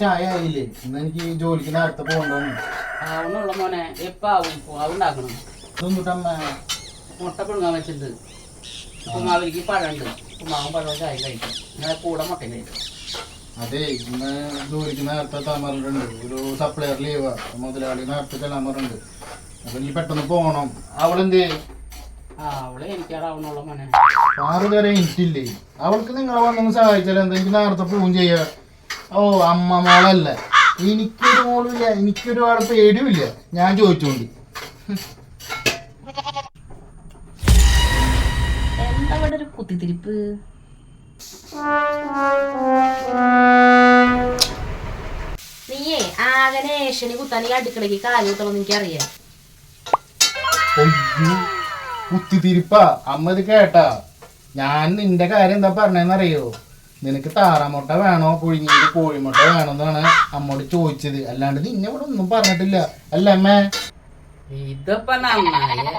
ചായ ആയില്ലേ? ഇന്ന് എനിക്ക് ജോലിക്ക് നേരത്തെ പോകണ്ടോന്ന്. ആവണുള്ള മോനെ എപ്പാവും ഉണ്ടാക്കണം. ഇതൊന്നിട്ടമ്മ മുട്ട പുഴുങ്ങാൻ വെച്ചിട്ടുണ്ട്. ഉപ്പുമാവിലേക്ക് പഴമുണ്ട്. ഉപ്പുമാവും പഴവും ചായ കഴിക്കും. നിങ്ങളെ കൂടെ മുട്ടയും കഴിക്കും. അതെ, ഇന്ന് ജോലിക്ക് നേരത്തെ എത്താൻ പറഞ്ഞിട്ടുണ്ട്. ഒരു സപ്ലയർ ലീവാ, മുതലാളി നേരത്തെ ചെല്ലാൻ പറഞ്ഞിട്ടുണ്ട്. അപ്പൊ എനിക്ക് പെട്ടെന്ന് പോകണം. അവളെന്തേ? അവളെ എനിക്കാറാവണുള്ള മോനെ. 6 വരെ എനിക്കില്ലേ? അവൾക്ക് നിങ്ങളെ വന്നൊന്ന് സഹായിച്ചാലോ? എന്താ, എനിക്ക് നേരത്തെ പോവും ചെയ്യാ. ഓ, അമ്മ മോളല്ല. എനിക്കൊരു മോളുമില്ല, എനിക്കൊരുപാട് പേടിയുമില്ല. ഞാൻ ചോദിച്ചോണ്ട് എന്താ ഇവിടെ ഒരു കുത്തിത്തിരിപ്പ്? നീയേ ആകനെ ഏഷ്യന് കുത്താൻ ഈ അടുക്കളയ്ക്ക് കാല് കുത്തണം എനിക്കറിയാം. കുത്തിത്തിരിപ്പാ? അമ്മ ഇത് കേട്ടാ? ഞാൻ നിന്റെ കാര്യം എന്താ പറഞ്ഞെന്നറിയോ? നിനക്ക് താറാമുട്ട വേണോ പുഴുങ്ങിയത് കോഴിമുട്ട വേണമെന്നാണ് അമ്മോട് ചോദിച്ചത്. അല്ലാണ്ട് നിന്നെ ഇവിടെ ഒന്നും പറഞ്ഞിട്ടില്ല. അല്ല അമ്മേ? ഇതിപ്പോ നന്നായേ.